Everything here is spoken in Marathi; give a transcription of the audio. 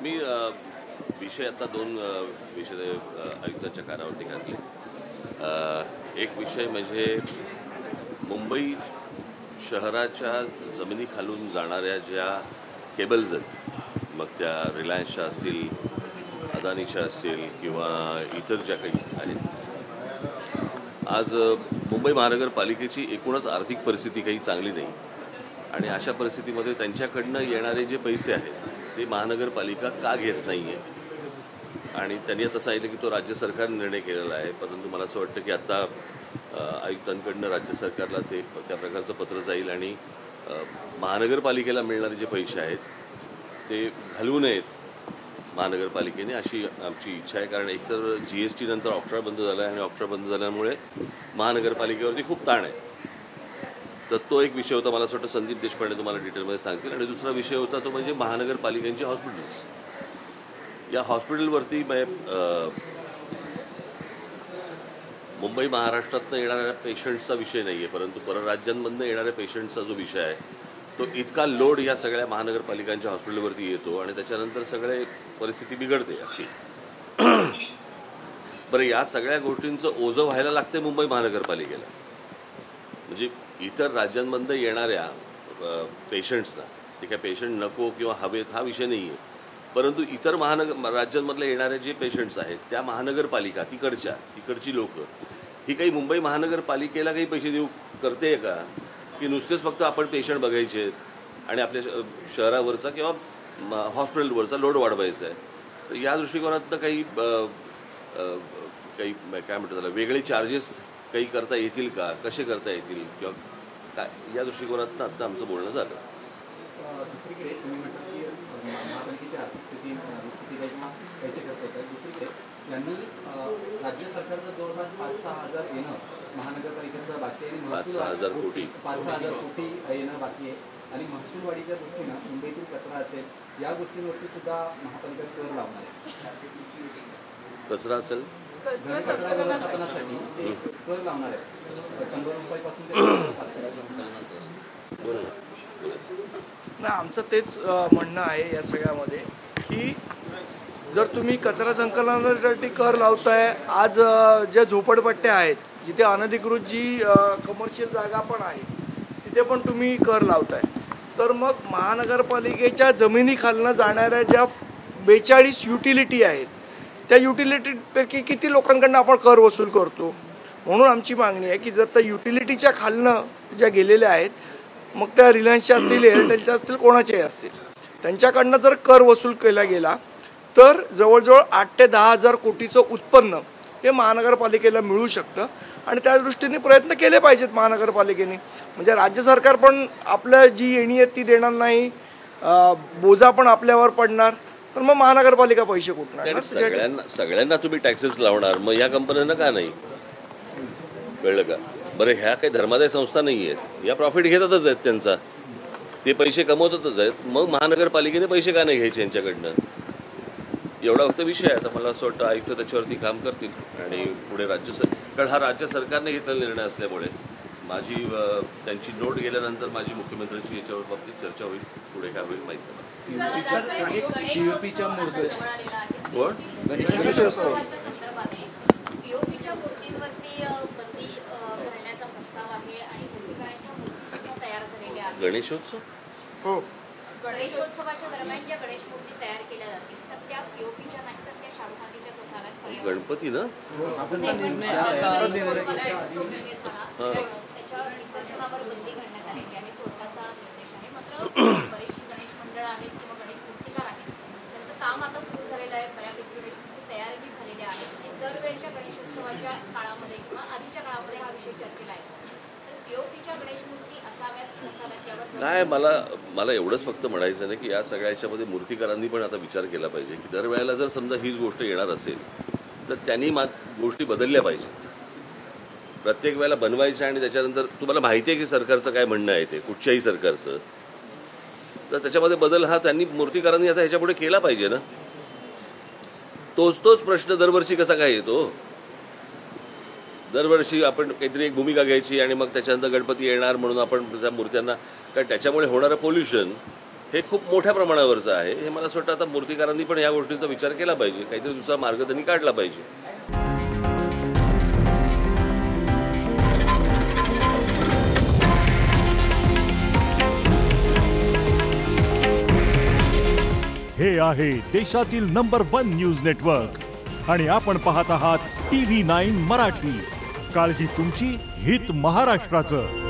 मी विषय आता दोन विषय आयुक्तांच्या कानावरती घातले. एक विषय म्हणजे मुंबई शहराच्या जमिनीखालून जाणाऱ्या ज्या केबल्स आहेत, मग त्या रिलायन्सच्या असतील, अदानीच्या असतील किंवा इतर ज्या काही आहेत. आज मुंबई महानगरपालिकेची एकूणच आर्थिक परिस्थिती काही चांगली नाही आणि अशा परिस्थितीमध्ये त्यांच्याकडनं येणारे जे पैसे आहेत ते महानगरपालिका का घेत नाही आहे. आणि त्यांनी आता सांगितलं की तो राज्य सरकारने निर्णय केलेला आहे, परंतु मला असं वाटतं की आता आयुक्तांकडनं राज्य सरकारला त्या प्रकारचं पत्र जाईल आणि महानगरपालिकेला मिळणारे जे पैसे आहेत ते घालवू नयेत महानगरपालिकेने, अशी आमची इच्छा आहे. कारण एकतर GST नंतर ऑक्ट्रा बंद झाला आहे आणि ऑक्ट्रा बंद झाल्यामुळे महानगरपालिकेवरती खूप ताण आहे. तर तो एक विषय होता. मला असं वाटतं संदीप देशपांडे तुम्हाला डिटेलमध्ये सांगतील. आणि दुसरा विषय होता तो म्हणजे महानगरपालिकांची हॉस्पिटल्स. या हॉस्पिटलवरती मुंबई महाराष्ट्रातनं येणाऱ्या पेशंट्सचा विषय नाही आहे, परंतु परराज्यांमधनं येणाऱ्या पेशंट्सचा जो विषय आहे तो इतका लोड या सगळ्या महानगरपालिकांच्या हॉस्पिटलवरती येतो आणि त्याच्यानंतर सगळे परिस्थिती बिघडते अशी. बरं, या सगळ्या गोष्टींचं ओझं व्हायला लागते मुंबई महानगरपालिकेला. म्हणजे इतर राज्यांमधनं येणाऱ्या पेशंट्सना, ते काय पेशंट नको किंवा हवेत हा विषय नाही आहे, परंतु इतर राज्यांमधले येणारे जे पेशंट्स आहेत त्या महानगरपालिका तिकडची लोक ही काही मुंबई महानगरपालिकेला काही पैसे देऊ करते का, की नुसतेच फक्त आपण पेशंट बघायचे आणि आपल्या शहरावरचा किंवा हॉस्पिटलवरचा लोड वाढवायचा आहे. तर या दृष्टिकोनातनं काही काय म्हणतात त्याला वेगळे चार्जेस काही करता येतील का, कसे करता येतील किंवा काय, या दृष्टिकोनातनं आता आमचं बोलणं झालं. दुसरीकडे तुम्ही म्हणतात की महापालिकेची आर्थिक स्थिती पैसे करता येतात. दुसरीकडे यांनी राज्य सरकारचं जवळपास 5-6 हजार येणं महानगरपालिकेचं बाकी आहे आणि 5-6 कोटी 5-6 हजार कोटी येणं बाकी आहे. आणि महसूलवाढीच्या दृष्टीनं मुंबईतील कचरा असेल या गोष्टींवरती सुद्धा महापालिका कर लावणार आहे. कचरा असेल कचरा व्यवस्थापनासाठी ते कर लावणार आहे. 100 रुपयापासून नाही, आमचं तेच म्हणणं आहे या सगळ्यामध्ये की जर तुम्ही कचरा संकलनासाठी कर लावताय, आज ज्या झोपडपट्ट्या आहेत जिथे अनधिकृत जी कमर्शियल जागा पण आहे तिथे पण तुम्ही कर लावताय, तर मग महानगरपालिकेच्या जमिनीखालनं जाणाऱ्या ज्या 42 युटिलिटी आहेत त्या युटिलिटीपैकी किती लोकांकडनं आपण कर वसूल करतो. म्हणून आमची मागणी आहे की जर त्या युटिलिटीच्या खालनं ज्या गेलेल्या आहेत, मग त्या रिलायन्सच्या असतील, एअरटेलच्या असतील, कोणाच्याही असतील, त्यांच्याकडनं जर कर वसूल केला गेला तर जवळजवळ 8 ते 10 हजार कोटीचं उत्पन्न हे महानगरपालिकेला मिळू शकतं. आणि त्या दृष्टीने प्रयत्न केले पाहिजेत महानगरपालिकेने. म्हणजे राज्य सरकार पण आपल्या जी येणी आहेत ती देणार नाही, बोजा पण आपल्यावर पडणार, तर मग महानगरपालिका पैसे कुठणार. सगळ्यांना तुम्ही टॅक्सेस लावणार, मग या कंपन्यांना का नाही, कळलं का? बरं, ह्या काही धर्मादाय संस्था नाही आहेत, या प्रॉफिट घेतातच आहेत, त्यांचा ते पैसे कमवतातच आहेत. मग महानगरपालिकेने पैसे का नाही घ्यायचे यांच्याकडनं, एवढा फक्त विषय आहे. आता मला असं वाटतं आयुक्त त्याच्यावरती काम करतील आणि पुढे कारण हा राज्य सरकारने घेतलेला निर्णय असल्यामुळे माझी त्यांची नोट गेल्यानंतर माझी मुख्यमंत्र्यांशी याच्यावर बाबतीत चर्चा होईल. पुढे काय होईल माहीत नाही. गणेशोत्सव हो, गणेशोत्सवाच्या दरम्यान ज्या गणेश मूर्ती तयार केल्या जातील तर त्या पीओपीच्या नाही तर त्या शाडू मातीच्याच असाव्यात. गणपती ना त्याच्यावर विसर्जनावर बंदी घालण्यात आलेली आहे, कोर्टाचा निर्देश आहे. मात्र बरेचशी गणेश मंडळं आहेत किंवा गणेश मूर्तिकार आहेत, त्यांचं काम आता सुरू झालेलं आहे, बऱ्यापैकी गणेश मूर्ती तयारही झालेल्या आहेत. ते दरवेळेच्या गणेशोत्सवाच्या काळामध्ये किंवा आधीच्या काळामध्ये हा विषय चर्चेला आहे. तर पीओपीच्या गणेश मूर्ती असाव्यात की नसाव्यात यावर नाही, मला एवढंच फक्त म्हणायचं नाही की या सगळ्या याच्यामध्ये मूर्तिकारांनी पण आता विचार केला पाहिजे की दरवेळेला जर समजा हीच गोष्ट येणार असेल तर त्यांनी गोष्टी बदलल्या पाहिजेत. प्रत्येक वेळेला बनवायच्या आणि त्याच्यानंतर तुम्हाला माहिती आहे की सरकारचं काय म्हणणं आहे, ते कुठच्याही सरकारचं, तर त्याच्यामध्ये बदल हा त्यांनी मूर्तिकारांनी आता ह्याच्यापुढे केला पाहिजे ना. तोच प्रश्न दरवर्षी कसा काय येतो. दरवर्षी आपण काहीतरी एक भूमिका घ्यायची आणि मग त्याच्यानंतर गणपती येणार म्हणून आपण त्या मूर्त्यांना, कारण त्याच्यामुळे होणारं पोल्युशन हे खूप मोठ्या प्रमाणावरचं आहे. हे मला असं वाटतं आता मूर्तिकारांनी पण या गोष्टीचा विचार केला पाहिजे, काहीतरी दुसरा मार्ग त्यांनी काढला पाहिजे. हे आहे देशातील नंबर 1 न्यूज नेटवर्क आणि आपण पाहत आहात TV9 मराठी. काळजी तुमची, हित महाराष्ट्राचं.